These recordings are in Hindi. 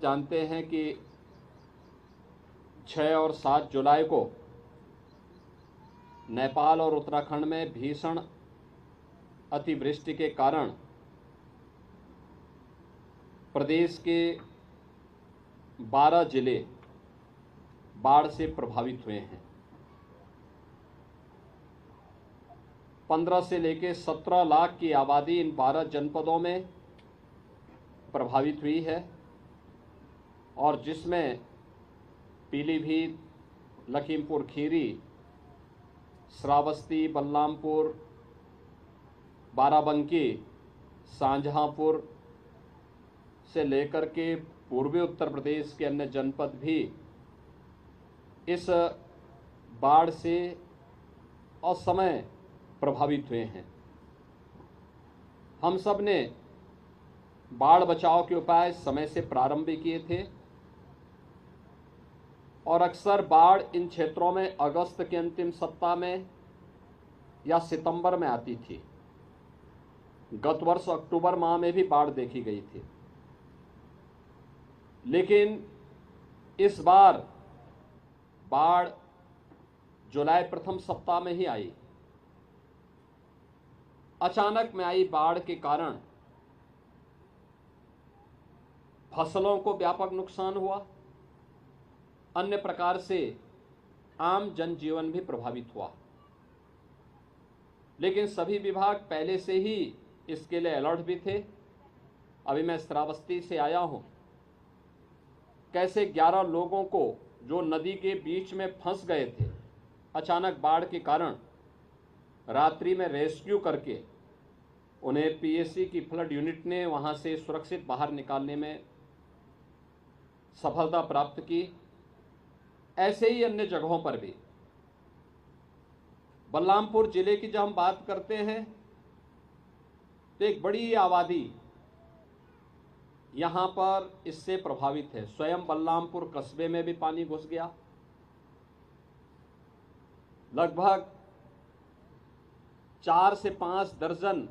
जानते हैं कि 6 और 7 जुलाई को नेपाल और उत्तराखंड में भीषण अतिवृष्टि के कारण प्रदेश के 12 जिले बाढ़ से प्रभावित हुए हैं। 15 से लेकर 17 लाख की आबादी इन 12 जनपदों में प्रभावित हुई है और जिसमें पीलीभीत, लखीमपुर खीरी, श्रावस्ती, बलरामपुर, बाराबंकी, शाहजहांपुर से लेकर के पूर्वी उत्तर प्रदेश के अन्य जनपद भी इस बाढ़ से असमय प्रभावित हुए हैं। हम सब ने बाढ़ बचाव के उपाय समय से प्रारंभ किए थे और अक्सर बाढ़ इन क्षेत्रों में अगस्त के अंतिम सप्ताह में या सितंबर में आती थी। गत वर्ष अक्टूबर माह में भी बाढ़ देखी गई थी, लेकिन इस बार बाढ़ जुलाई प्रथम सप्ताह में ही आई। अचानक में आई बाढ़ के कारण फसलों को व्यापक नुकसान हुआ, अन्य प्रकार से आम जनजीवन भी प्रभावित हुआ। लेकिन सभी विभाग पहले से ही इसके लिए अलर्ट भी थे। अभी मैं श्रावस्ती से आया हूं, कैसे 11 लोगों को जो नदी के बीच में फंस गए थे, अचानक बाढ़ के कारण रात्रि में रेस्क्यू करके उन्हें पीएसी की फ्लड यूनिट ने वहां से सुरक्षित बाहर निकालने में सफलता प्राप्त की। ऐसे ही अन्य जगहों पर भी। बलरामपुर जिले की जब हम बात करते हैं तो एक बड़ी आबादी यहां पर इससे प्रभावित है। स्वयं बलरामपुर कस्बे में भी पानी घुस गया। लगभग 4 से 5 दर्जन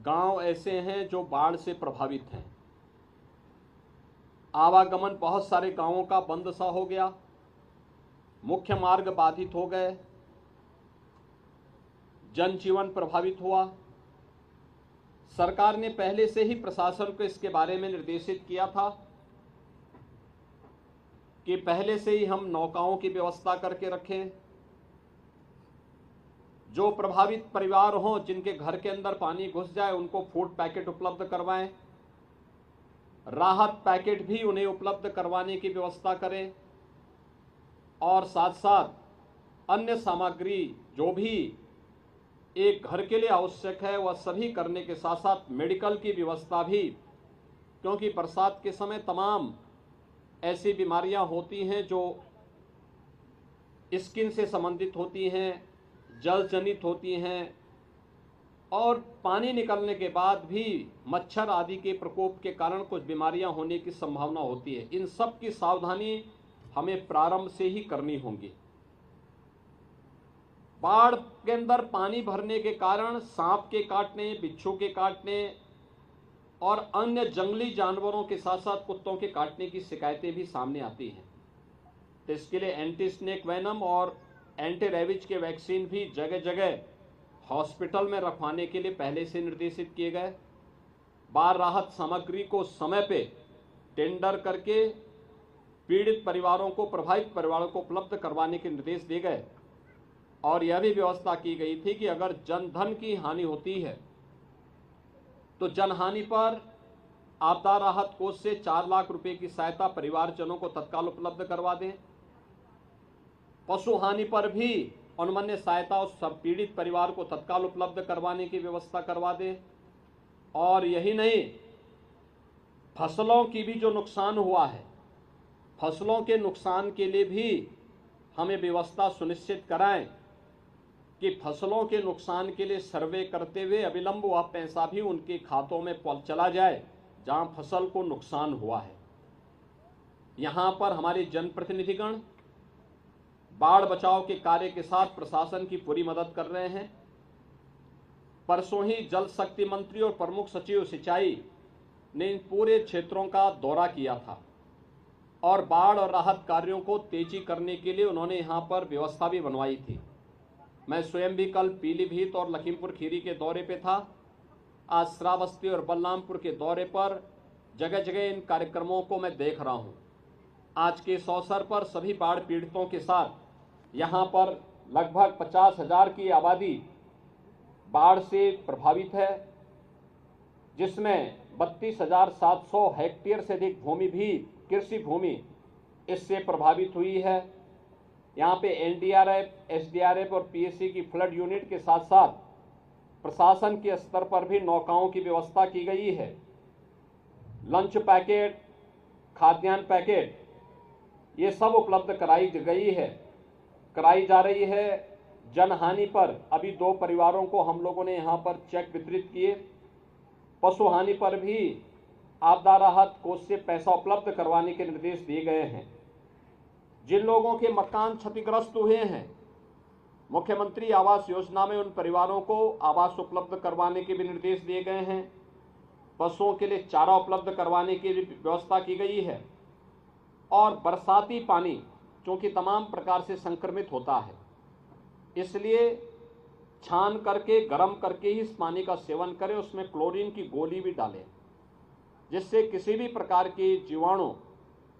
गांव ऐसे हैं जो बाढ़ से प्रभावित हैं। आवागमन बहुत सारे गांवों का बंद सा हो गया, मुख्य मार्ग बाधित हो गए, जनजीवन प्रभावित हुआ। सरकार ने पहले से ही प्रशासन को इसके बारे में निर्देशित किया था कि पहले से ही हम नौकाओं की व्यवस्था करके रखें। जो प्रभावित परिवार हों, जिनके घर के अंदर पानी घुस जाए, उनको फूड पैकेट उपलब्ध करवाएं, राहत पैकेट भी उन्हें उपलब्ध करवाने की व्यवस्था करें और साथ साथ अन्य सामग्री जो भी एक घर के लिए आवश्यक है वह सभी करने के साथ साथ मेडिकल की व्यवस्था भी, क्योंकि बरसात के समय तमाम ऐसी बीमारियां होती हैं जो स्किन से संबंधित होती हैं, जल जनित होती हैं और पानी निकलने के बाद भी मच्छर आदि के प्रकोप के कारण कुछ बीमारियां होने की संभावना होती है। इन सब की सावधानी हमें प्रारंभ से ही करनी होगी। बाढ़ के अंदर पानी भरने के कारण सांप के काटने, बिच्छू के काटने और अन्य जंगली जानवरों के साथ साथ कुत्तों के काटने की शिकायतें भी सामने आती हैं। तो इसके लिए एंटी स्नेक वेनम और एंटी रेबीज के वैक्सीन भी जगह जगह हॉस्पिटल में रखवाने के लिए पहले से निर्देशित किए गए। बाढ़ राहत सामग्री को समय पे टेंडर करके पीड़ित परिवारों को, प्रभावित परिवारों को उपलब्ध करवाने के निर्देश दिए गए और यह भी व्यवस्था की गई थी कि अगर जनधन की हानि होती है तो जनहानि पर आपदा राहत कोष से 4 लाख रुपए की सहायता परिवारजनों को तत्काल उपलब्ध करवा दें। पशु हानि पर भी अनुमन्य सहायता उस सब पीड़ित परिवार को तत्काल उपलब्ध करवाने की व्यवस्था करवा दें। और यही नहीं, फसलों की भी जो नुकसान हुआ है, फसलों के नुकसान के लिए भी हमें व्यवस्था सुनिश्चित कराएं कि फसलों के नुकसान के लिए सर्वे करते हुए अविलंब वह पैसा भी उनके खातों में चला जाए जहां फसल को नुकसान हुआ है। यहां पर हमारे जनप्रतिनिधिगण बाढ़ बचाव के कार्य के साथ प्रशासन की पूरी मदद कर रहे हैं। परसों ही जल शक्ति मंत्री और प्रमुख सचिव सिंचाई ने इन पूरे क्षेत्रों का दौरा किया था और बाढ़ और राहत कार्यों को तेजी करने के लिए उन्होंने यहाँ पर व्यवस्था भी बनवाई थी। मैं स्वयं भी कल पीलीभीत और लखीमपुर खीरी के दौरे पे था। आज श्रावस्ती और बलरामपुर के दौरे पर जगह जगह इन कार्यक्रमों को मैं देख रहा हूँ। आज के इस अवसर पर सभी बाढ़ पीड़ितों के साथ यहाँ पर लगभग 50,000 की आबादी बाढ़ से प्रभावित है, जिसमें 32,700 हेक्टेयर से अधिक भूमि भी कृषि भूमि इससे प्रभावित हुई है। यहाँ पे एनडीआरएफ, एसडीआरएफ और पीएससी की फ्लड यूनिट के साथ साथ प्रशासन के स्तर पर भी नौकाओं की व्यवस्था की गई है। लंच पैकेट, खाद्यान्न पैकेट, ये सब उपलब्ध कराई जा रही है। जनहानि पर अभी 2 परिवारों को हम लोगों ने यहाँ पर चेक वितरित किए। पशु हानि पर भी आपदा राहत कोष से पैसा उपलब्ध करवाने के निर्देश दिए गए हैं। जिन लोगों के मकान क्षतिग्रस्त हुए हैं, मुख्यमंत्री आवास योजना में उन परिवारों को आवास उपलब्ध करवाने के भी निर्देश दिए गए हैं। पशुओं के लिए चारा उपलब्ध करवाने की भी व्यवस्था की गई है। और बरसाती पानी चूँकि तमाम प्रकार से संक्रमित होता है, इसलिए छान करके गर्म करके ही इस पानी का सेवन करें। उसमें क्लोरीन की गोली भी डालें, जिससे किसी भी प्रकार के जीवाणु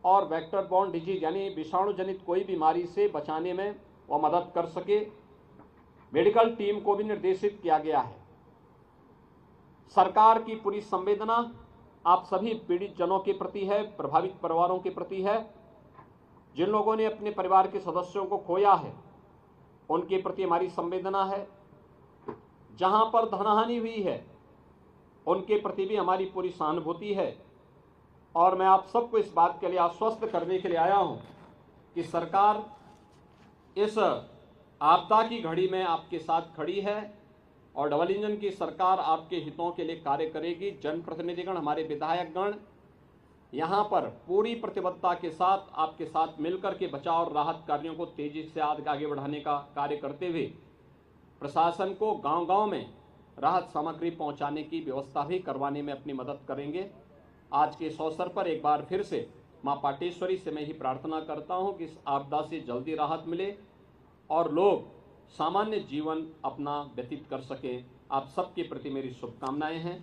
और वेक्टर बॉर्न डिजीज यानी विषाणु जनित कोई बीमारी से बचाने में वह मदद कर सके। मेडिकल टीम को भी निर्देशित किया गया है। सरकार की पूरी संवेदना आप सभी पीड़ित जनों के प्रति है, प्रभावित परिवारों के प्रति है। जिन लोगों ने अपने परिवार के सदस्यों को खोया है, उनके प्रति हमारी संवेदना है। जहां पर धनहानि हुई है, उनके प्रति भी हमारी पूरी सहानुभूति है। और मैं आप सबको इस बात के लिए आश्वस्त करने के लिए आया हूं कि सरकार इस आपदा की घड़ी में आपके साथ खड़ी है और डबल इंजन की सरकार आपके हितों के लिए कार्य करेगी। जनप्रतिनिधिगण, हमारे विधायकगण यहाँ पर पूरी प्रतिबद्धता के साथ आपके साथ मिलकर के बचाव और राहत कार्यों को तेजी से आगे बढ़ाने का कार्य करते हुए प्रशासन को गांव-गांव में राहत सामग्री पहुंचाने की व्यवस्था भी करवाने में अपनी मदद करेंगे। आज के इस अवसर पर एक बार फिर से मां पाटेश्वरी से मैं ही प्रार्थना करता हूं कि इस आपदा से जल्दी राहत मिले और लोग सामान्य जीवन अपना व्यतीत कर सकें। आप सबके प्रति मेरी शुभकामनाएं हैं।